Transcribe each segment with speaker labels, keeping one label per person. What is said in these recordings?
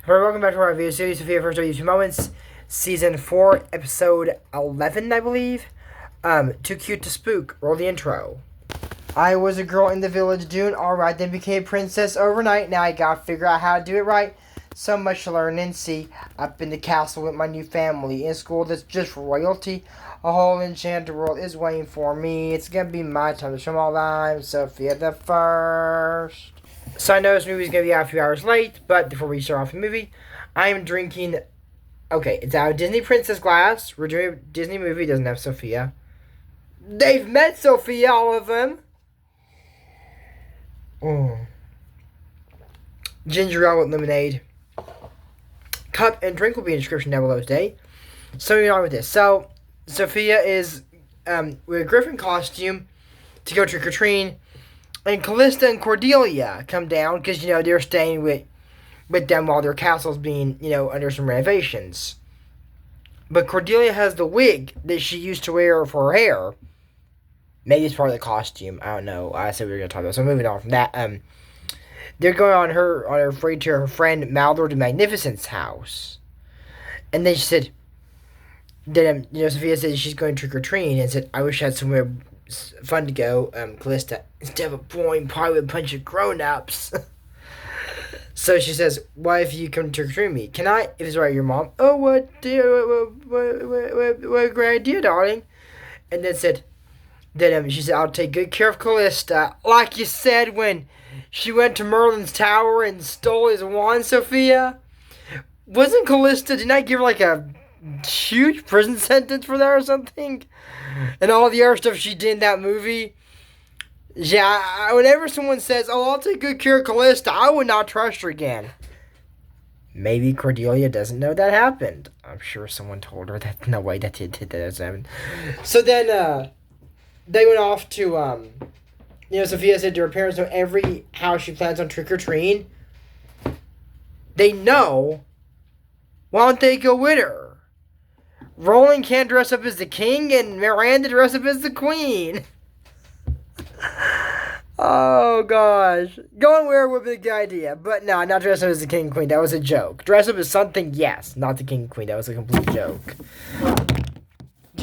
Speaker 1: Hello, welcome back to our video series, Sofia First WTF Moments, Season 4, Episode 11, I believe. Too Cute to Spook. Roll the intro. I was a girl in the village doing alright, then became a princess overnight. Now I gotta figure out how to do it right. So much to learn and see. Up in the castle with my new family. In school that's just royalty. A whole enchanted world is waiting for me. It's gonna be my time to show my I'm Sofia the First. So I know this movie's going to be out a few hours late, but before we start off the movie, I am drinking... Okay, it's out of Disney Princess glass. We're doing a Disney movie, doesn't have Sofia. They've met Sofia, all of them. Ginger ale with lemonade. Cup and drink will be in the description down below today. So moving on with this. So, Sofia is with a Griffin costume to go trick-or-treating. And Callista and Cordelia come down because, they're staying with them while their castle's being, under some renovations. But Cordelia has the wig that she used to wear for her hair. Maybe it's part of the costume. I don't know. I said we were going to talk about it. So moving on from that. They're going on her friend to her friend Mallory the Magnificent's house. And then she said, Sofia said she's going trick-or-treating and said, I wish I had somewhere fun to go. Callista, instead of a boring party with a bunch of grown-ups. So she says, why if you come trick-or-treat me? Can I? If it's right, your mom. Oh, what a great idea, darling. And then she said, I'll take good care of Callista. Like you said when she went to Merlin's tower and stole his wand, Sofia. Wasn't Callista, didn't I give her like a huge prison sentence for that or something? And all the other stuff she did in that movie. Yeah, whenever someone says, oh, I'll take good care of Callista, I would not trust her again. Maybe Cordelia doesn't know that happened. I'm sure someone told her that. No way, that did that happened. So then, they went off to, Sofia said to her parents, know every house she plans on trick-or-treating. They know. Why don't they go with her? Roland can't dress up as the king, and Miranda dress up as the queen. Oh, gosh. Going where would be a good idea. But no, not dress up as the king and queen. That was a joke. Dress up as something, yes. Not the king and queen. That was a complete joke.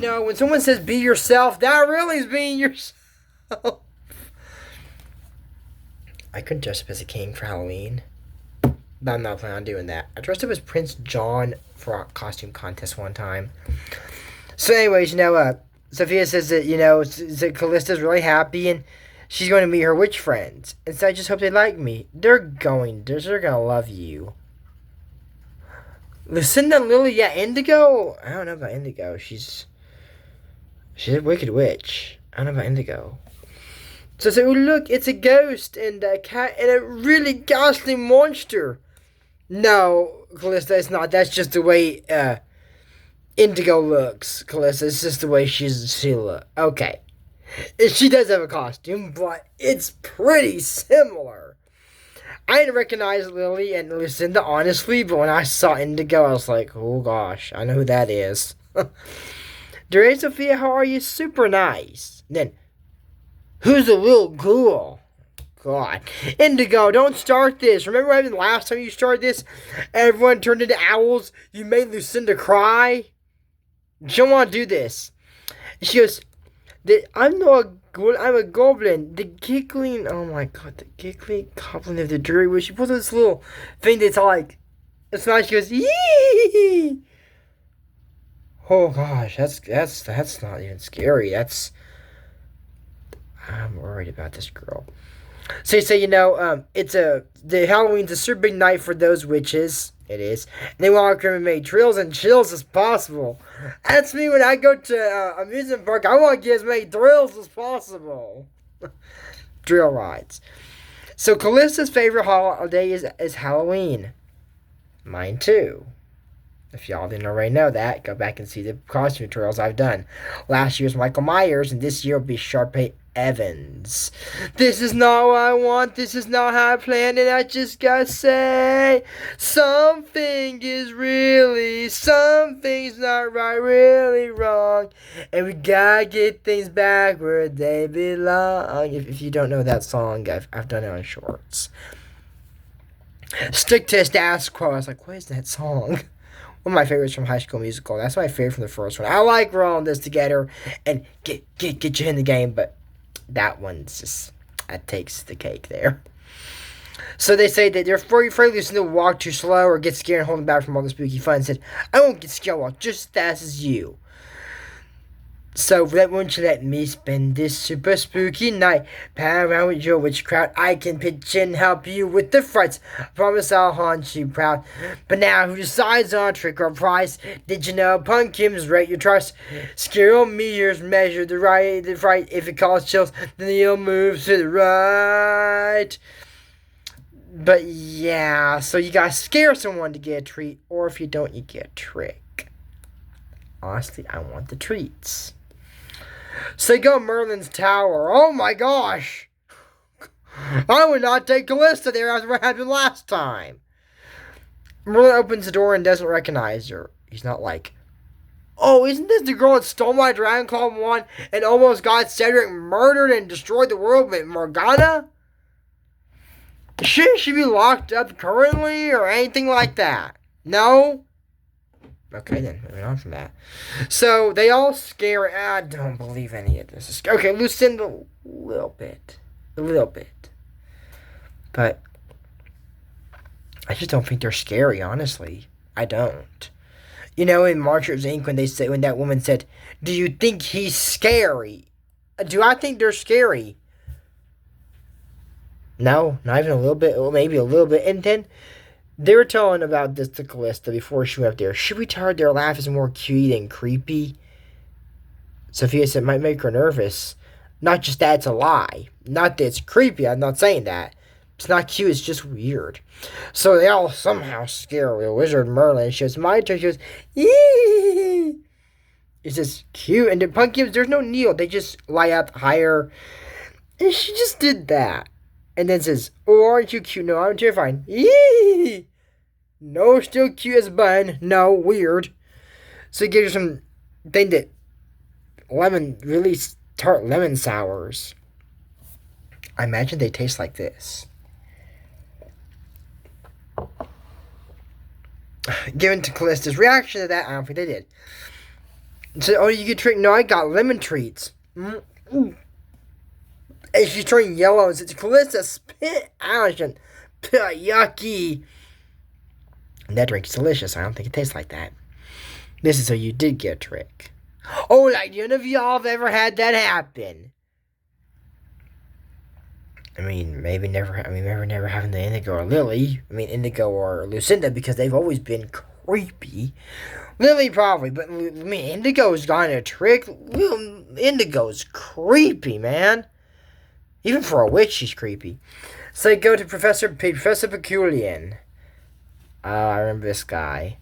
Speaker 1: When someone says be yourself, that really is being yourself. I couldn't dress up as a king for Halloween. But I'm not planning on doing that. I dressed up as Prince John for a costume contest one time. So anyways, Sofia says that, Callista's really happy and she's going to meet her witch friends. And so I just hope they like me. They're going to love you. Lucinda and Lily, yeah, Indigo? I don't know about Indigo. She's a wicked witch. I don't know about Indigo. So I said, oh look, it's a ghost and a cat and a really ghastly monster. No, Callista, it's not. That's just the way Indigo looks, Callista. It's just the way she looks. Okay. She does have a costume, but it's pretty similar. I didn't recognize Lily and Lucinda, honestly, but when I saw Indigo, I was like, oh gosh, I know who that is. Dear Sofia, how are you? Super nice. And then, who's the little girl? God. Indigo, don't start this. Remember what happened last time you started this? Everyone turned into owls. You made Lucinda cry. You don't want to do this. She goes, I'm a goblin. The giggling, oh my god, the giggling goblin of the dreary witch. She puts this little thing that's all like, it's nice. She goes, yee. Oh gosh, that's not even scary. I'm worried about this girl. So you say, the Halloween's a super big night for those witches. It is. And they want to make thrills and chills as possible. That's me when I go to amusement park. I want to get as many thrills as possible. Drill rides. So Callista's favorite holiday is Halloween. Mine too. If y'all didn't already know that, go back and see the costume tutorials I've done. Last year's Michael Myers, and this year will be Sharpay Evans. This is not what I want. This is not how I planned it. I just gotta say, something's not right, really wrong. And we gotta get things back where they belong. If you don't know that song, I've done it on shorts. Stick to status quo. I was like, what is that song? One of my favorites from High School Musical. That's my favorite from the first one. I like we're all in this together and get you in the game, but that one's just, that takes the cake there. So they say that they're afraid Lucinda will walk too slow or get scared and hold them back from all the spooky fun. And said, I won't get scared, walk just as fast as you. So won't you let me spend this super spooky night? Pat around with your witch crowd. I can pitch and help you with the frights. I promise I'll haunt you proud. But now who decides on trick or prize? Did you know pumpkins rate your trust? Scale meters measure the fright. If it causes chills, then you'll move to the right. But yeah, so you gotta scare someone to get a treat, or if you don't, you get a trick. Honestly, I want the treats. So you go to Merlin's tower. Oh my gosh! I would not take Callista there after what happened last time. Merlin opens the door and doesn't recognize her. He's not like, oh, isn't this the girl that stole my Dragon Claw 1 and almost got Cedric murdered and destroyed the world with Morgana? Shouldn't she be locked up currently or anything like that? No? Okay, then. Moving on from that. So, they all scare... I don't believe any of this. Okay, Lucinda, a little bit. But I just don't think they're scary, honestly. I don't. You know, in Marchers Inc., when that woman said, do you think he's scary? Do I think they're scary? No, not even a little bit. Well, maybe a little bit. And then they were telling about this to Callista before she went up there. Should we tell her their laugh is more cute than creepy? Sofia said it might make her nervous. Not just that it's a lie. Not that it's creepy. I'm not saying that. It's not cute. It's just weird. So they all somehow scare the wizard Merlin. She goes, my turn. She goes, yee. It's just cute. And the pumpkins, there's no kneel. They just lie out higher. And she just did that. And then says, oh, aren't you cute? No, I'm terrifying. Yee! No, still cute as a bun. No, weird. So he gives her some thing that really tart lemon sours. I imagine they taste like this. Given to Callista's reaction to that, I don't think they did. So, oh, you get tricked? No, I got lemon treats. Mm-hmm. And she's turning yellow and says, Callista, spit out. Yucky. And that drink is delicious. I don't think it tastes like that. This is so you did get a trick. Oh, like none of y'all have ever had that happen. I mean, maybe never having the Indigo or Lily. I mean, Indigo or Lucinda, because they've always been creepy. Lily probably, but I mean, Indigo's got a trick. Indigo's creepy, man. Even for a witch, she's creepy. So they go to Professor Peculian. Oh, I remember this guy.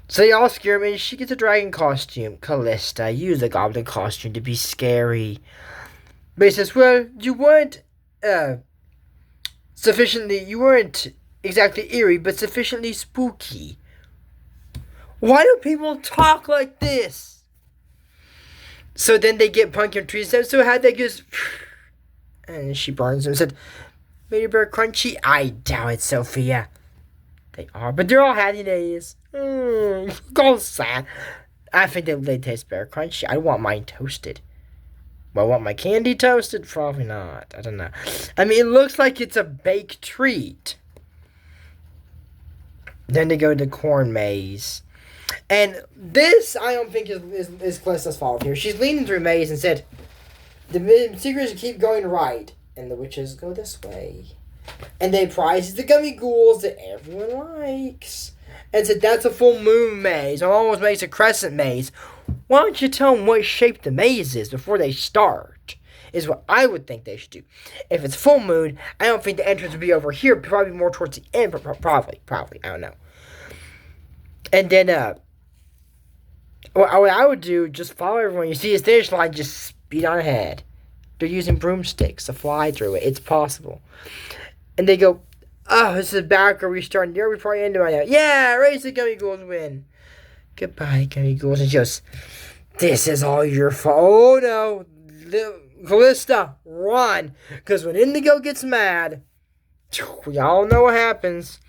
Speaker 1: So they all scare me, and she gets a dragon costume. Callista, use the goblin costume to be scary. But he says, well, you weren't exactly eerie, but sufficiently spooky. Why do people talk like this? So then they get pumpkin trees. So how they just... And she burns them and said, Maybe they're crunchy? I doubt it, Sofia. They are, but they're all happy days. Go sad. I think they taste better crunchy. I want mine toasted. Well, I want my candy toasted? Probably not. I don't know. I mean, it looks like it's a baked treat. Then they go to the corn maze. And this, I don't think, is Callista's fault here. She's leading through a maze and said, the secrets keep going right, and the witches go this way. And they prize the gummy ghouls that everyone likes. And said, that's a full moon maze. It almost makes a crescent maze. Why don't you tell them what shape the maze is before they start? Is what I would think they should do. If it's full moon, I don't think the entrance would be over here. Probably more towards the end. Probably. I don't know. And then, what I would do, just follow everyone. You see a finish line, just speed on ahead. They're using broomsticks to fly through it. It's possible. And they go, oh, this is back. Are we starting there? We probably end right now. Yeah, raise the gummy ghouls win. Goodbye, gummy ghouls. And she goes, this is all your fault. Oh, no. Callista, run. Because when Indigo gets mad, we all know what happens.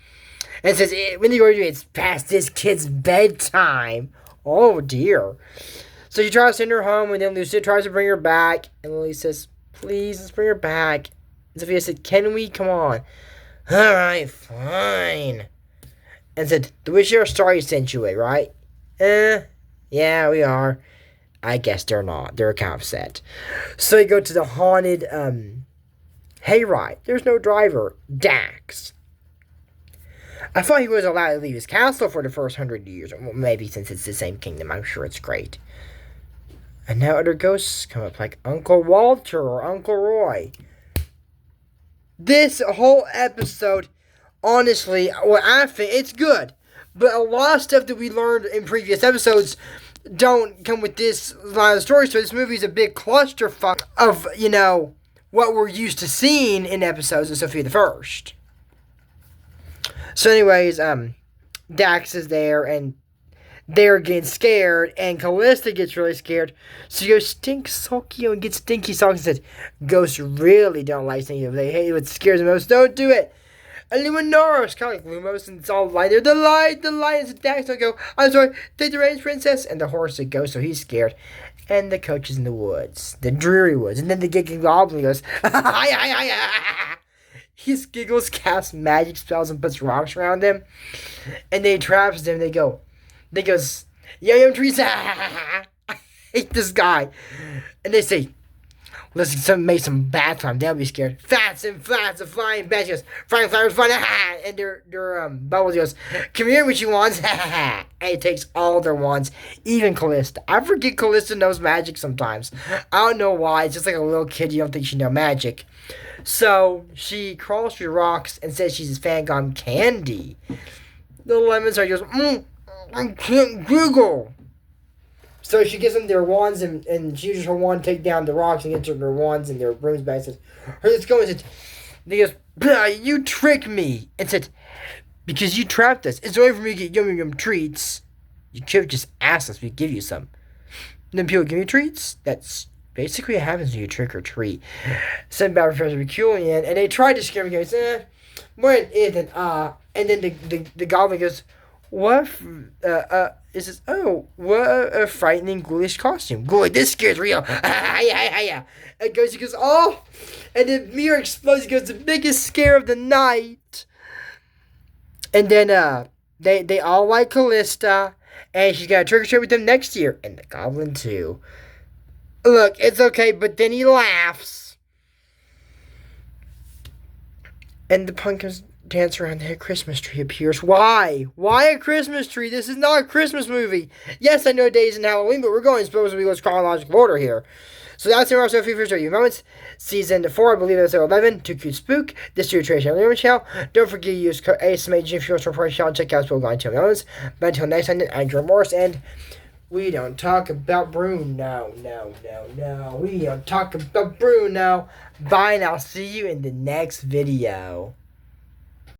Speaker 1: And says, when you go to it's past this kid's bedtime. Oh, dear. So she tries to send her home, and then Lucia tries to bring her back. And Lily says, please, let's bring her back. And Sophia said, can we? Come on. All right, fine. And said, the wish are sorry sent you away, right? Yeah, we are. I guess they're not. They're kind of upset. So they go to the haunted hayride. There's no driver. Dax. I thought he was allowed to leave his castle for the first 100 years. Well, maybe since it's the same kingdom, I'm sure it's great. And now other ghosts come up like Uncle Walter or Uncle Roy. This whole episode, honestly, what I think, it's good. But a lot of stuff that we learned in previous episodes don't come with this line of story. So this movie is a big clusterfuck of, what we're used to seeing in episodes of Sofia the First. So anyways, Dax is there, and they're getting scared, and Callista gets really scared. So she goes, stink Sokio, and gets stinky socks and said, ghosts really don't like stinky. They hate what scares them most. Don't do it. And Luminoros, kind of like Lumos, and it's all light there. The light, and so Dax will go, I'm sorry, take the reins, princess. And the horse would go, so he's scared. And the coach is in the woods, the dreary woods. And then the giggling goblin goes, he giggles, casts magic spells, and puts rocks around them. And they traps them. They goes, yum trees. I hate this guy. And they say, let's make some bad time. They'll be scared. Fats and flats of flying bats. She goes, flying flowers, flying. And their bubbles goes, come here with your wands. And it takes all their wands, even Callista. I forget Callista knows magic sometimes. I don't know why. It's just like a little kid. You don't think she knows magic. So she crawls through rocks and says she's his fangom Candy. The lemons are just, I can't Google. So she gives them their wands, and she uses her wand to take down the rocks and gets their wands and their brooms back and says, let's go. And said, he goes, you tricked me. And said, because you trapped us. It's only for me to get yum treats. You could have just asked us, we'd give you some. And then people give you treats. That's basically what happens when you trick or treat. Sent by Professor Peculian, and they tried to scare me. He goes, when is it? And then the goblin goes, what? It says, oh, what a frightening ghoulish costume. Ghoulish, this scares real. Yeah. And he goes, oh, and the mirror explodes. He goes, the biggest scare of the night. And then they all like Callista, and she's got a trick or treat with them next year, and the goblin too. Look, it's okay, but then he laughs. And the pumpkins dance around the Christmas tree appears. Why? Why a Christmas tree? This is not a Christmas movie. Yes, I know days in Halloween, but we're going supposed to be what's chronological order here. So that's our Sofia First Review Moments. Season 4, I believe episode 11, Too Cute Spook. This year, Tracy and Michelle. Don't forget to use code ASMAG if you want to support Michelle. Check out Spook on 2 Moments. But until next time, I'm Drew Morris, and we don't talk about Bruno. No. We don't talk about Bruno. Bye, and I'll see you in the next video.